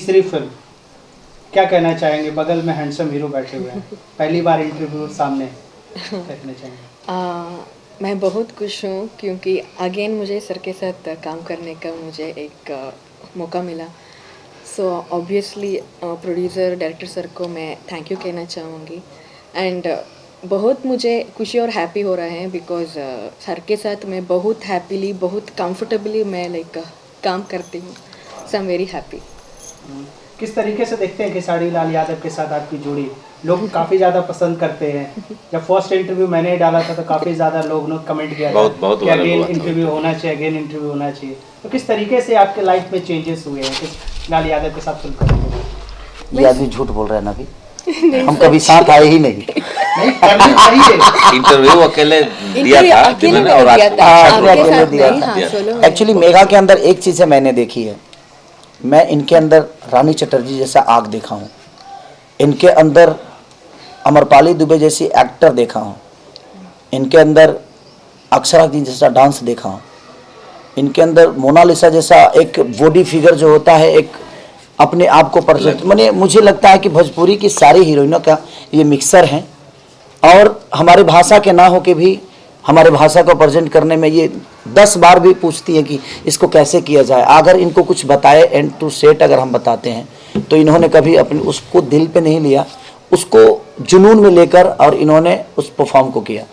तीसरी फिल्म, क्या कहना चाहेंगे? बगल में हैंडसम हीरो बैठे हुए हैं, पहली बार इंटरव्यू सामने, क्या कहना चाहेंगे? मैं बहुत खुश हूँ क्योंकि अगेन मुझे सर के साथ काम करने का मुझे एक मौका मिला। So obviously producer director sir को मैं थैंक यू कहना चाहूँगी। एंड बहुत मुझे खुशी और हैप्पी हो रहा है बिकॉज सर के साथ मैं बहुत हैप्पीली, बहुत कंफर्टेबली मैं काम करती हूँ। सो आई एम वेरी हैप्पी। किस तरीके से देखते हैं खेसारी लाल यादव के साथ आपकी जोड़ी? लोग काफ़ी ज़्यादा पसंद करते हैं। जब फर्स्ट इंटरव्यू मैंने डाला था तो काफ़ी ज़्यादा लोग ने कमेंट किया बहुत कि अगेन इंटरव्यू होना चाहिए, अगेन इंटरव्यू होना चाहिए। तो किस तरीके से आपके लाइफ में चेंजेस हुए हैं लाल यादव के साथ फिल्म करने के बाद? ये आदमी झूठ बोल रहा है ना भी, हम कभी साथ आए ही नहीं। इंटरव्यू अकेले दिया था और अकेले दिया था। एक्चुअली मेघा के अंदर एक चीज़ है मैंने देखी है, मैं इनके अंदर रानी चटर्जी जैसा आग देखा हूँ, इनके अंदर अमरपाली दुबे जैसी एक्टर देखा हूँ, इनके अंदर अक्षरा जी जैसा डांस देखा हूँ, इनके अंदर मोनालिसा जैसा एक बॉडी फिगर जो होता है, एक अपने आप को प्रेजेंट, मैंने मुझे लगता है कि भोजपुरी की सारी हीरोइनों का ये मिक्सर हैं और हमारे भाषा के ना हो के भी हमारे भाषा को प्रेजेंट करने में ये 10 बार भी पूछती है कि इसको कैसे किया जाए। अगर इनको कुछ बताए एंड टू सेट अगर हम बताते हैं तो इन्होंने कभी अपने उसको दिल पे नहीं लिया, उसको जुनून में लेकर और इन्होंने उस परफॉर्म को किया।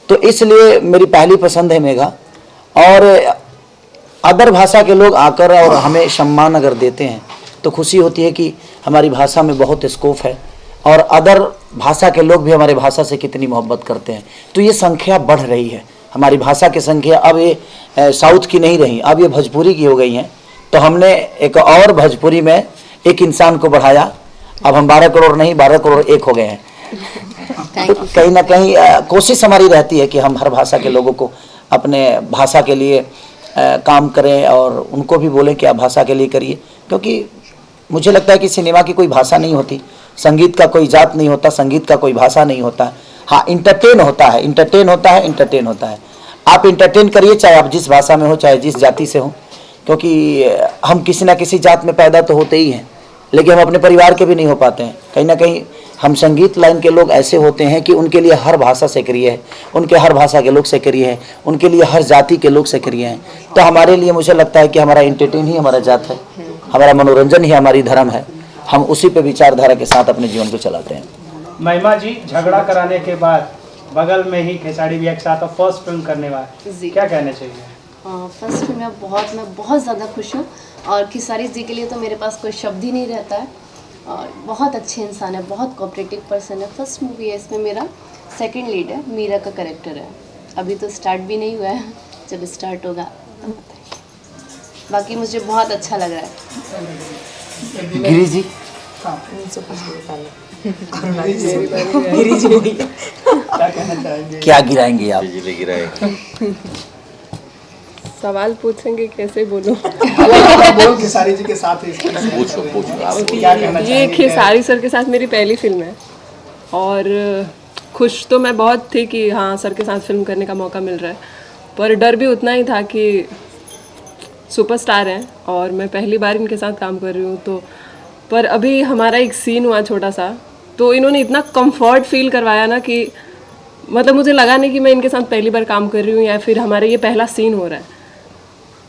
तो इसलिए मेरी पहली पसंद है मेघा। और अदर भाषा के लोग आकर और हमें सम्मान अगर देते हैं तो खुशी होती है कि हमारी भाषा में बहुत स्कोप है और अदर भाषा के लोग भी हमारे भाषा से कितनी मोहब्बत करते हैं। तो ये संख्या बढ़ रही है, हमारी भाषा की संख्या अब ये साउथ की नहीं रही, अब ये भोजपुरी की हो गई हैं। तो हमने एक और भोजपुरी में एक इंसान को बढ़ाया, अब हम 12 करोड़ नहीं 12 करोड़ 1 हो गए हैं। तो कहीं ना कहीं कोशिश हमारी रहती है कि हम हर भाषा के लोगों को अपने भाषा के लिए काम करें और उनको भी बोलें कि आप भाषा के लिए करिए, क्योंकि मुझे लगता है कि सिनेमा की कोई भाषा नहीं होती, संगीत का कोई जात नहीं होता, संगीत का कोई भाषा नहीं होता। हाँ, इंटरटेन होता है, इंटरटेन होता है, इंटरटेन होता है। आप इंटरटेन करिए चाहे आप जिस भाषा में हो, चाहे जिस जाति से हो, क्योंकि हम किसी ना किसी जात में पैदा तो होते ही हैं, लेकिन हम अपने परिवार के भी नहीं हो पाते हैं। कहीं ना कहीं हम संगीत लाइन के लोग ऐसे होते हैं कि उनके लिए हर भाषा सक्रिय है, उनके हर भाषा के लोग सक्रिय हैं, उनके लिए हर जाति के लोग सक्रिय हैं। तो हमारे लिए मुझे लगता है कि हमारा इंटरटेन ही हमारा जात है, हमारा मनोरंजन ही हमारी धर्म है, हम उसी पे विचारधारा के साथ अपने जीवन को चलाते हैं। महिमा जी, झगड़ा कराने के बाद बगल में ही खेसारी भैया के साथ फर्स्ट फिल्म करने वाले, क्या कहना चाहिए? फर्स्ट फिल्म मैं बहुत ज़्यादा खुश हूँ और खेसारी जी के लिए तो मेरे पास कोई शब्द ही नहीं रहता है। और बहुत अच्छे इंसान है, बहुत कोऑपरेटिव पर्सन है। फर्स्ट मूवी है, इसमें मेरा सेकंड लीड है, मीरा का कैरेक्टर है। अभी तो स्टार्ट भी नहीं हुआ है, जब स्टार्ट होगा तो बाकी मुझे बहुत अच्छा लग रहा है। गिरी जी, गिरी जी क्या गिराएंगे आप? सवाल पूछेंगे, कैसे बोलूं? बोल खेसारी जी के साथ ये खेसारी सर के साथ मेरी पहली फिल्म है और खुश तो मैं बहुत थी कि हाँ सर के साथ फिल्म करने का मौका मिल रहा है, पर डर भी उतना ही था कि सुपरस्टार हैं और मैं पहली बार इनके साथ काम कर रही हूँ। तो पर अभी हमारा एक सीन हुआ छोटा सा, तो इन्होंने इतना कंफर्ट फील करवाया ना कि मतलब मुझे लगा नहीं कि मैं इनके साथ पहली बार काम कर रही हूँ या फिर हमारा ये पहला सीन हो रहा है।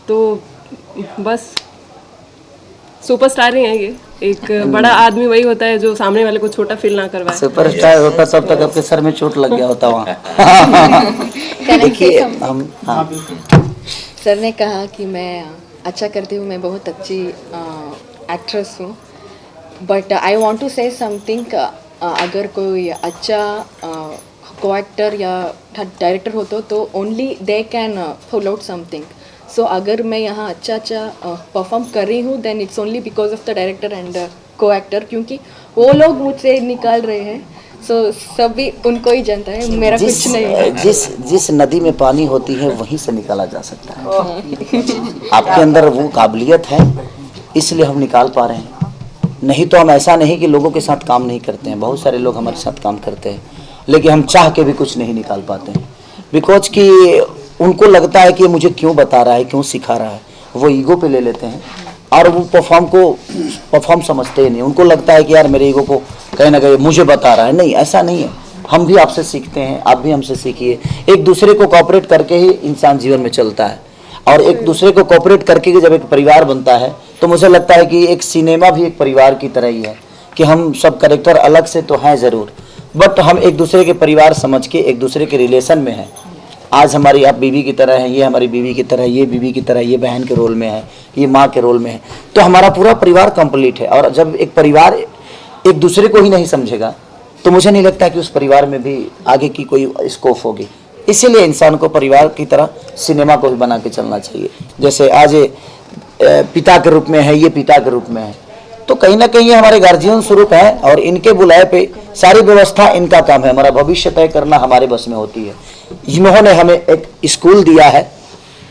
तो बस सुपरस्टार ही है ये, एक बड़ा आदमी वही होता है जो सामने वाले को छोटा फील ना करवाए। सुपरस्टार होता तब तक आपके सर में चोट लग गया होता वहाँ। देखिए हम सर ने कहा कि मैं अच्छा करती हूँ, मैं बहुत अच्छी एक्ट्रेस हूँ, but I want to say something. अगर कोई अच्छा को एक्टर या डायरेक्टर हो तो only they can pull out something. So अगर मैं यहाँ अच्छा परफॉर्म कर रही हूँ then it's only because of the director and co-actor, क्योंकि वो लोग मुझसे निकाल रहे हैं। सो सभी उनको ही जानता है, मेरा कुछ नहीं है। जिस नदी में पानी होती है वहीं से निकाला जा सकता है। आपके अंदर वो काबिलियत है, इसलिए हम निकाल पा रहे हैं। नहीं तो हम ऐसा नहीं कि लोगों के साथ काम नहीं करते हैं, बहुत सारे लोग हमारे साथ काम करते हैं, लेकिन हम चाह के भी कुछ नहीं निकाल पाते हैं, बिकॉज कि उनको लगता है कि मुझे क्यों बता रहा है, क्यों सिखा रहा है, वो ईगो पे ले लेते हैं। और वो परफॉर्म समझते ही नहीं, उनको लगता है कि यार मेरे ईगो को कहीं ना कहीं मुझे बता रहा है। नहीं, ऐसा नहीं है, हम भी आपसे सीखते हैं, आप भी हमसे सीखिए। एक दूसरे को कोऑपरेट करके ही इंसान जीवन में चलता है, और एक दूसरे को कोऑपरेट करके जब एक परिवार बनता है तो मुझे लगता है कि एक सिनेमा भी एक परिवार की तरह ही है, कि हम सब कैरेक्टर अलग से तो हैं ज़रूर, बट हम एक दूसरे के परिवार समझ के एक दूसरे के रिलेशन में हैं। आज हमारी आप बीवी की तरह हैं, ये हमारी बीवी की तरह, ये बीवी की तरह, ये बहन के रोल में है, ये माँ के रोल में है, तो हमारा पूरा परिवार कंप्लीट है। और जब एक परिवार एक दूसरे को ही नहीं समझेगा तो मुझे नहीं लगता कि उस परिवार में भी आगे की कोई स्कोप होगी। इसीलिए इंसान को परिवार की तरह सिनेमा को भी बना के चलना चाहिए। जैसे आज ये पिता के रूप में है, ये पिता के रूप में है, तो कहीं ना कहीं ये हमारे गार्जियन स्वरूप है, और इनके बुलाए पे सारी व्यवस्था इनका काम है, हमारा भविष्य तय करना हमारे बस में होती है। इन्होंने हमें एक स्कूल दिया है,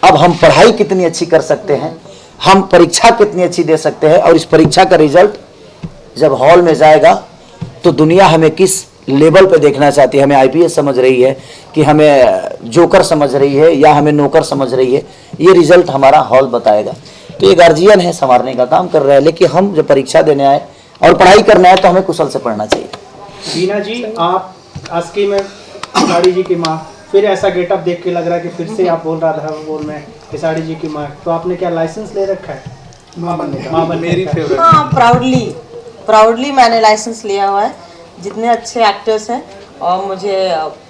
अब हम पढ़ाई कितनी अच्छी कर सकते हैं, हम परीक्षा कितनी अच्छी दे सकते हैं, और इस परीक्षा का रिजल्ट जब हॉल में जाएगा तो दुनिया हमें किस लेवल पे देखना चाहती है। हमें आईपीएस समझ रही है कि हमें जोकर समझ रही है या हमें नौकर समझ रही है, ये रिजल्ट हमारा हॉल बताएगा। तो ये गार्जियन है, संवारने का काम कर रहा है, लेकिन हम जब परीक्षा देने आए और पढ़ाई करना है तो हमें कुशल से पढ़ना चाहिए। बीना जी, आप आस्की में खिसाड़ी जी की माँ, फिर ऐसा गेटअप देख के लग रहा है कि फिर से आप बोल रहा था बोल में खिसाड़ी जी की माँ, तो आपने क्या लाइसेंस ले रखा है माँ बनने का? माँ बनने मेरी फेवरेट। हाँ, प्राउडली मैंने लाइसेंस लिया हुआ है। जितने अच्छे एक्टर्स हैं और मुझे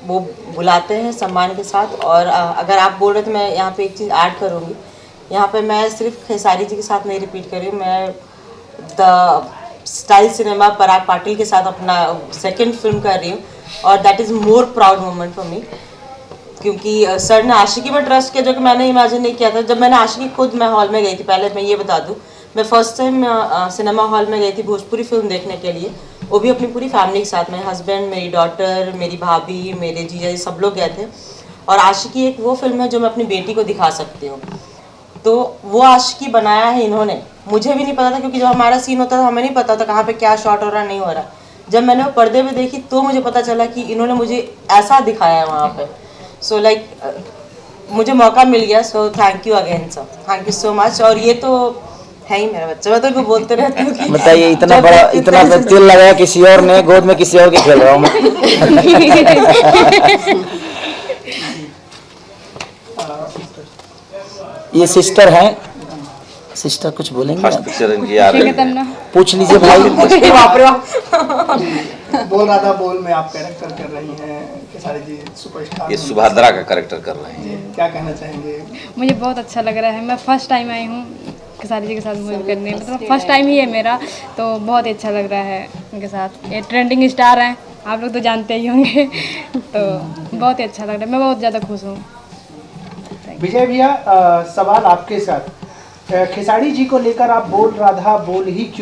वो बुलाते हैं सम्मान के साथ। और अगर आप बोल रहे तो मैं यहाँ पे एक चीज़ ऐड करूँगी, यहाँ पे मैं सिर्फ खेसारी जी के साथ नहीं रिपीट कर रही हूँ, मैं द स्टाइल सिनेमा पराग पाटिल के साथ अपना सेकंड फिल्म कर रही हूँ, और that is more proud moment for me, क्योंकि सर ने आशिकी में ट्रस्ट किया जो कि मैंने इमेजिन नहीं किया था। जब मैंने आशिकी खुद मैं हॉल में गई थी, पहले मैं ये बता दूँ, मैं फर्स्ट टाइम सिनेमा हॉल में गई थी भोजपुरी फिल्म देखने के लिए, वो भी अपनी पूरी फैमिली के साथ, मेरे हस्बैंड, मेरी डॉटर, मेरी भाभी, मेरे जीजा जी, सब लोग गए थे। और आशिकी एक वो फिल्म है जो मैं अपनी बेटी को दिखा सकती हूँ, तो वो आशिकी बनाया है इन्होंने। मुझे भी नहीं पता था, क्योंकि जब हमारा सीन होता था हमें नहीं पता था कहाँ पे क्या शॉट हो रहा नहीं हो रहा। जब मैंने वो पर्दे में देखी तो मुझे पता चला कि इन्होंने मुझे ऐसा दिखाया है वहाँ पे। सो लाइक मुझे मौका मिल गया, so thank you again sir, thank you so much. और ये तो है ही मेरा बच्चा, मैं तो इनको बोलते रहती हूँ कि बताइए, इतना बड़ा इतना तेल लगाया किसी और ने, गोद में किसी और के खेल रहा हूँ मैं। ये सिस्टर हैं, सिस्टर कुछ बोलेंगे? फर्स्ट पिक्चर इनकी आ रही है, पूछ लीजिए भाई। बोल रहा था बोल में आप कैरेक्टर कर रही हैं खेसारी जी, सुपरस्टार। ये सुभद्रा का कैरेक्टर कर रहे हैं। क्या कहना चाहेंगे? मुझे बहुत अच्छा लग रहा है, मैं फर्स्ट टाइम आई हूँ खेसारी जी के साथ मूवी करने, मतलब फर्स्ट टाइम ही है मेरा, तो बहुत ही अच्छा लग रहा है उनके साथ। ये ट्रेंडिंग स्टार हैं, आप लोग तो जानते ही होंगे, तो बहुत ही अच्छा लग रहा है, मैं बहुत ज़्यादा खुश हूँ। विजय भैया, सवाल आपके साथ, खेसारी जी को लेकर आप बोल राधा बोल ही क्यों